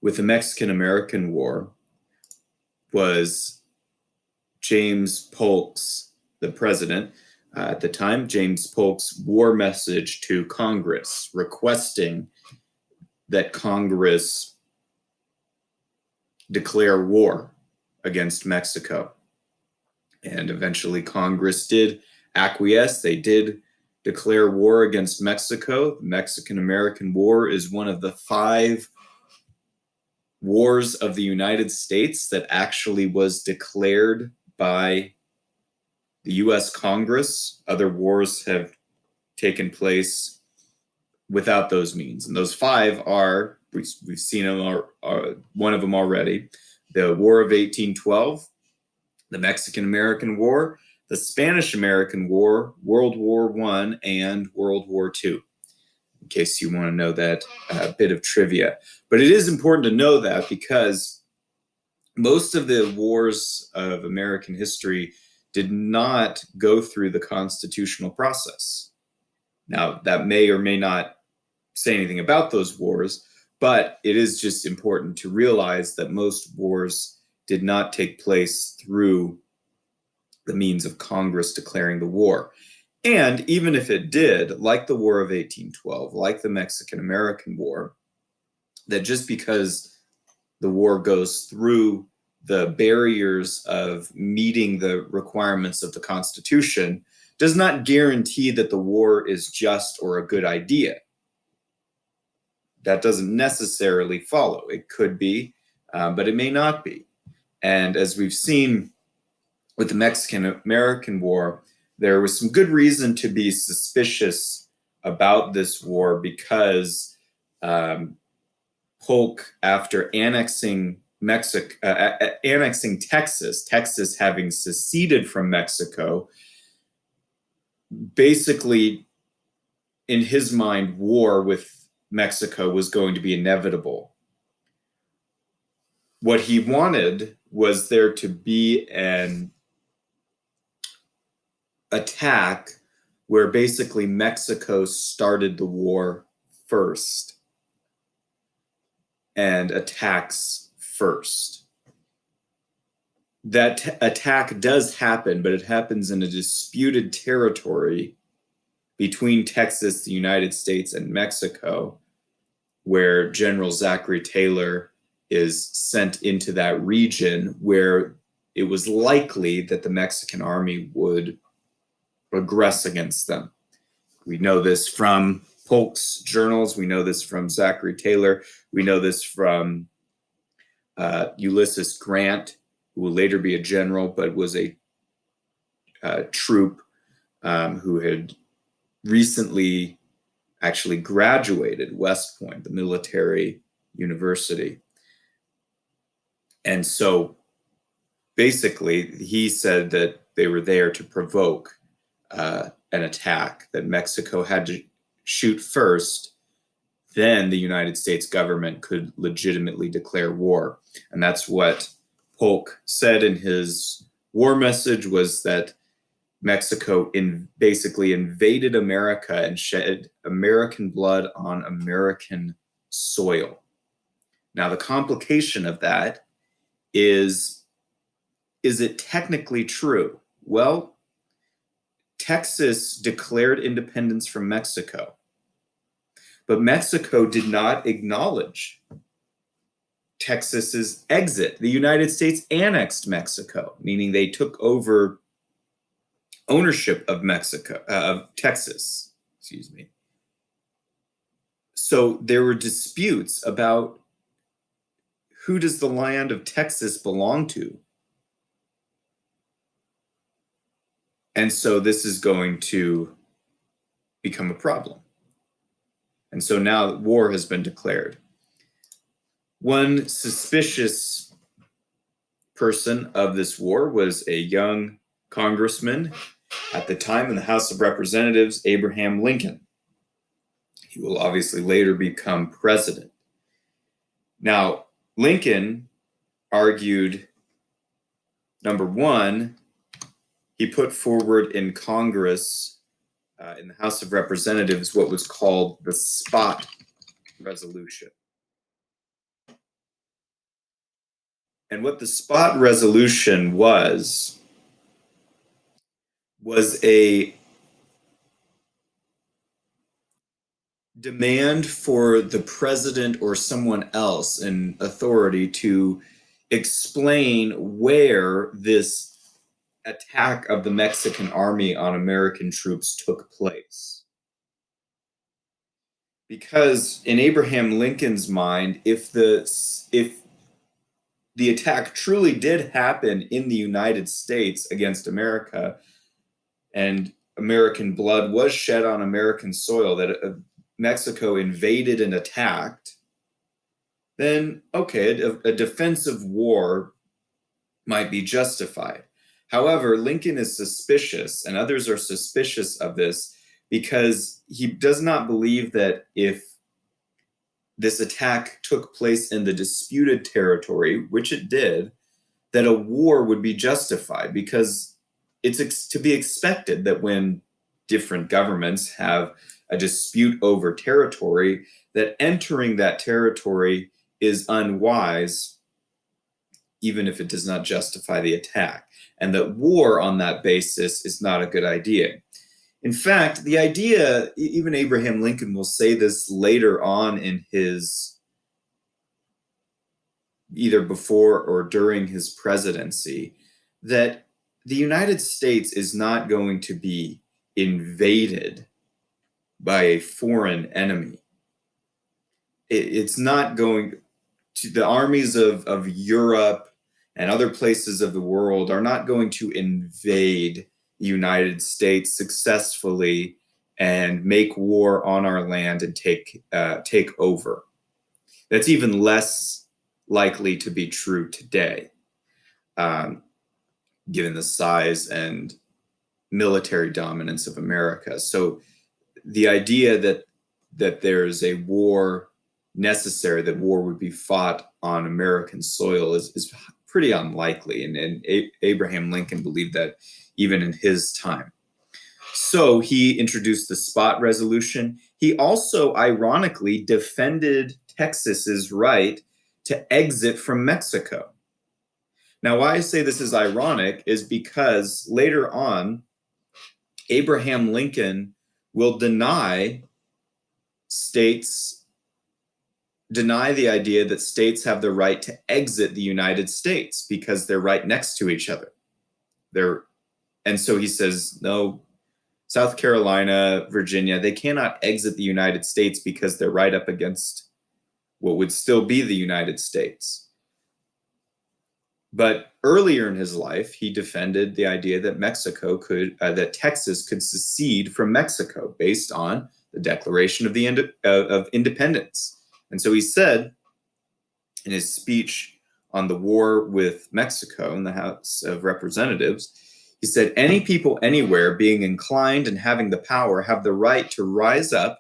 with the Mexican-American War was James Polk's, the president at the time, James Polk's war message to Congress requesting that Congress declare war against Mexico. And eventually Congress did acquiesce. They did declare war against Mexico. The Mexican-American War is one of the 5 wars of the United States that actually was declared by the US Congress. Other wars have taken place without those means. And those 5 are, we've seen them, one of them already, the War of 1812, the Mexican-American War, the Spanish-American War, World War I, and World War II, in case you want to know that bit of trivia. But it is important to know that because most of the wars of American history did not go through the constitutional process. Now, that may or may not say anything about those wars, but it is just important to realize that most wars did not take place through the means of Congress declaring the war. And even if it did, like the War of 1812, like the Mexican-American War, that just because the war goes through the barriers of meeting the requirements of the Constitution does not guarantee that the war is just or a good idea. That doesn't necessarily follow. It could be, but it may not be. And as we've seen with the Mexican-American War, there was some good reason to be suspicious about this war because Polk, after annexing Texas having seceded from Mexico, basically, in his mind, war with Mexico was going to be inevitable. What he wanted was there to be an attack where basically Mexico started the war first and attacks first. That attack does happen, but it happens in a disputed territory between Texas, the United States, and Mexico, where General Zachary Taylor is sent into that region where it was likely that the Mexican army would aggress against them. We know this from Polk's journals. We know this from Zachary Taylor. We know this from Ulysses Grant, who will later be a general, but was a troop who had recently actually graduated West Point, the military university. And so basically, he said that they were there to provoke an attack, that Mexico had to shoot first, then the United States government could legitimately declare war. And that's what Polk said in his war message, was that Mexico basically invaded America and shed American blood on American soil. Now, the complication of that is it technically true? Well, Texas declared independence from Mexico, but Mexico did not acknowledge Texas's exit. The United States annexed Mexico, meaning they took over ownership of Texas, excuse me. So there were disputes about who does the land of Texas belong to? And so this is going to become a problem. And so now war has been declared. One suspicious person of this war was a young congressman at the time in the House of Representatives, Abraham Lincoln. He will obviously later become president. Now, Lincoln argued, number one, he put forward in Congress, in the House of Representatives, what was called the Spot Resolution. And what the spot resolution was a demand for the president or someone else in authority to explain where this attack of the Mexican army on American troops took place. Because in Abraham Lincoln's mind, if the attack truly did happen in the United States against America, and American blood was shed on American soil, that Mexico invaded and attacked, then okay, a defensive war might be justified. However, Lincoln is suspicious, and others are suspicious of this because he does not believe that if this attack took place in the disputed territory, which it did, that a war would be justified, because to be expected that when different governments have a dispute over territory, that entering that territory is unwise, even if it does not justify the attack, and that war on that basis is not a good idea. In fact, the idea, even Abraham Lincoln will say this later on in his, either before or during his presidency, that the United States is not going to be invaded by a foreign enemy. It's not going to, the armies of Europe and other places of the world are not going to invade the United States successfully and make war on our land and take over. That's even less likely to be true today, given the size and military dominance of America. So the idea that there's a war necessary, that war would be fought on American soil, is pretty unlikely. And Abraham Lincoln believed that even in his time. So he introduced the spot resolution. He also, ironically, defended Texas's right to exit from Mexico. Now, why I say this is ironic is because later on, Abraham Lincoln will deny the idea that states have the right to exit the United States because they're right next to each other. And so he says, no, South Carolina, Virginia, they cannot exit the United States because they're right up against what would still be the United States. But earlier in his life, he defended the idea that that Texas could secede from Mexico based on the Declaration of Independence. And so he said in his speech on the war with Mexico in the House of Representatives, he said, any people anywhere being inclined and having the power have the right to rise up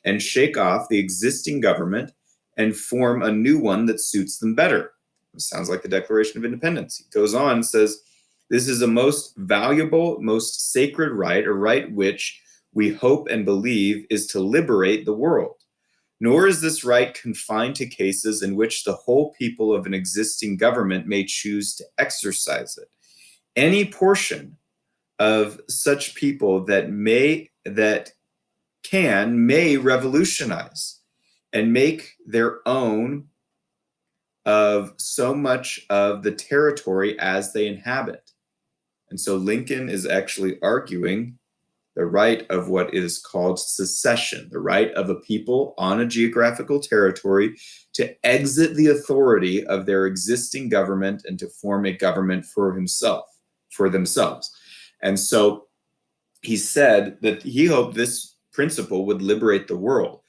and shake off the existing government and form a new one that suits them better. It sounds like the Declaration of Independence. He goes on and says, this is a most valuable, most sacred right, a right which we hope and believe is to liberate the world. Nor is this right confined to cases in which the whole people of an existing government may choose to exercise it. Any portion of such people that may revolutionize and make their own of so much of the territory as they inhabit. And so Lincoln is actually arguing the right of what is called secession, the right of a people on a geographical territory to exit the authority of their existing government and to form a government for themselves. And so he said that he hoped this principle would liberate the world.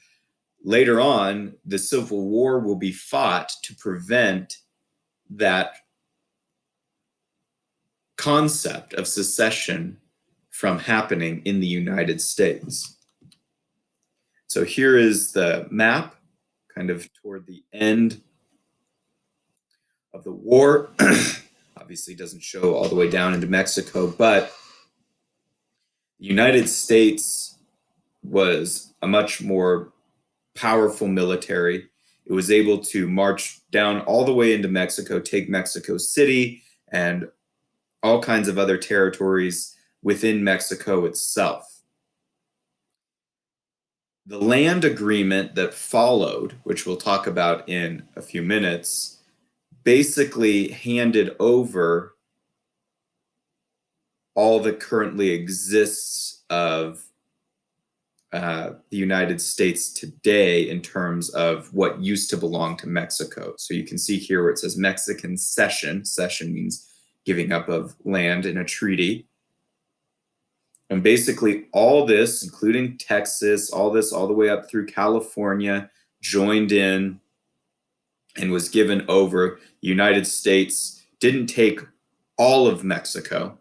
Later on, the Civil War will be fought to prevent that concept of secession from happening in the United States. So here is the map, kind of toward the end of the war. Obviously doesn't show all the way down into Mexico, but the United States was a much more powerful military. It was able to march down all the way into Mexico, take Mexico City, and all kinds of other territories within Mexico itself. The land agreement that followed, which we'll talk about in a few minutes, basically handed over all that currently exists of the United States today in terms of what used to belong to Mexico. So you can see here where it says Mexican cession. Cession means giving up of land in a treaty. And basically all this, including Texas, all this all the way up through California, joined in and was given over. The United States didn't take all of Mexico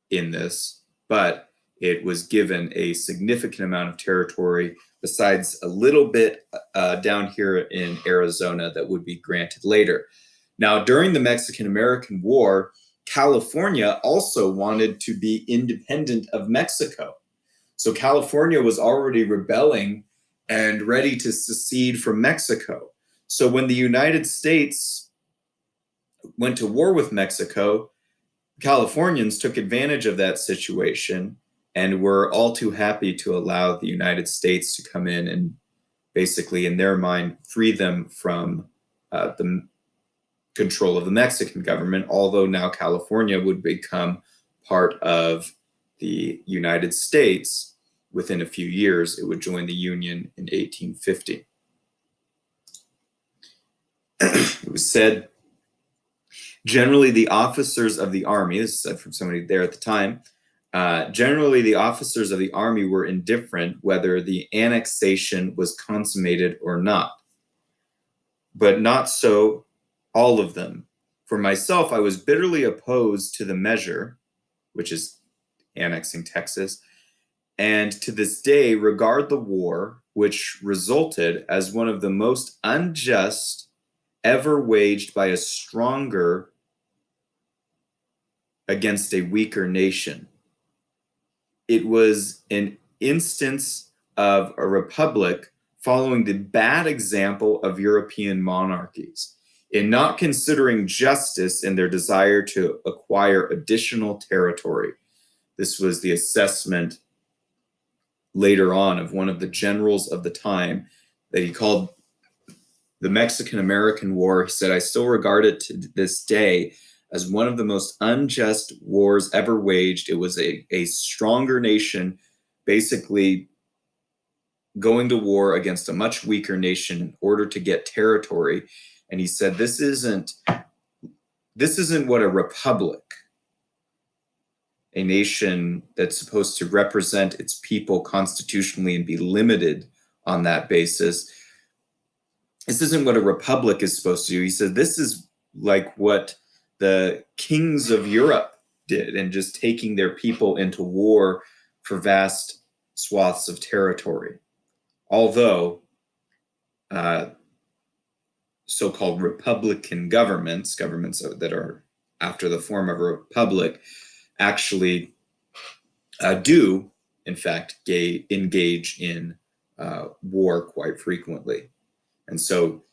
in this, but it was given a significant amount of territory, besides a little bit down here in Arizona that would be granted later. Now, during the Mexican-American War, California also wanted to be independent of Mexico. So California was already rebelling and ready to secede from Mexico. So when the United States went to war with Mexico, Californians took advantage of that situation and were all too happy to allow the United States to come in and basically, in their mind, free them from the control of the Mexican government, although now California would become part of the United States. Within a few years, it would join the Union in 1850. It was said, generally the officers of the army, this is said from somebody there at the time, generally the officers of the army were indifferent whether the annexation was consummated or not. But not so all of them. For myself, I was bitterly opposed to the measure, which is annexing Texas, and to this day regard the war, which resulted, as one of the most unjust ever waged by a stronger against a weaker nation. It was an instance of a republic following the bad example of European monarchies in not considering justice in their desire to acquire additional territory. This was the assessment later on of one of the generals of the time that he called the Mexican-American War. He said, I still regard it to this day as one of the most unjust wars ever waged. It was a stronger nation basically going to war against a much weaker nation in order to get territory. And he said, this isn't what a republic, a nation that's supposed to represent its people constitutionally and be limited on that basis. This isn't what a republic is supposed to do. He said, this is like what the kings of Europe did, and just taking their people into war for vast swaths of territory. Although so-called republican governments that are after the form of a republic, actually do, in fact, engage in war quite frequently. And so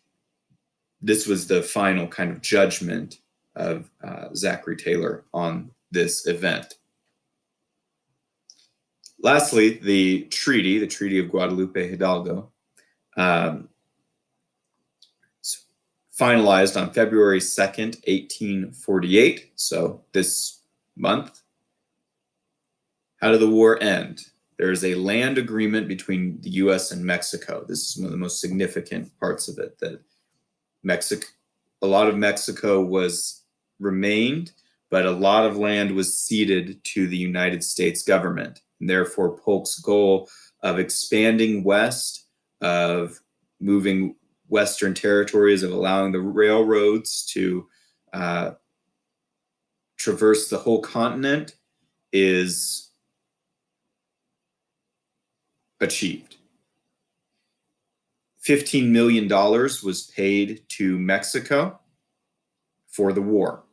this was the final kind of judgment of Zachary Taylor on this event. Lastly, the Treaty of Guadalupe Hidalgo, finalized on February 2nd, 1848, so this month. How did the war end? There is a land agreement between the US and Mexico. This is one of the most significant parts of it, that a lot of Mexico remained, but a lot of land was ceded to the United States government. And therefore, Polk's goal of expanding west, of moving Western territories, of allowing the railroads to traverse the whole continent is achieved. $15 million was paid to Mexico for the war.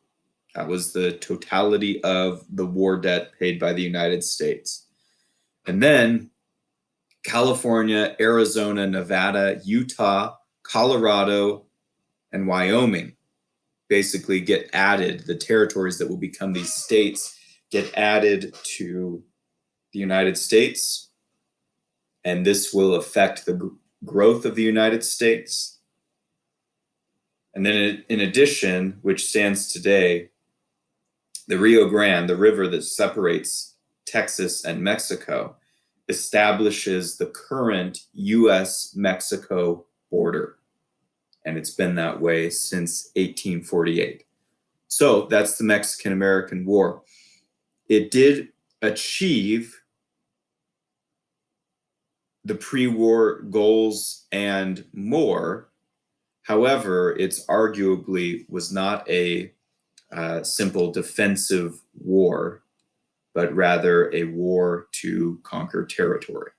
That was the totality of the war debt paid by the United States. And then California, Arizona, Nevada, Utah, Colorado and Wyoming basically get added, the territories that will become these states get added to the United States, and this will affect the growth of the United States. And then in addition, which stands today, the Rio Grande, the river that separates Texas and Mexico, establishes the current US-Mexico border. And it's been that way since 1848. So that's the Mexican-American War. It did achieve the pre-war goals and more. However, it's arguably was not a simple defensive war, but rather a war to conquer territory.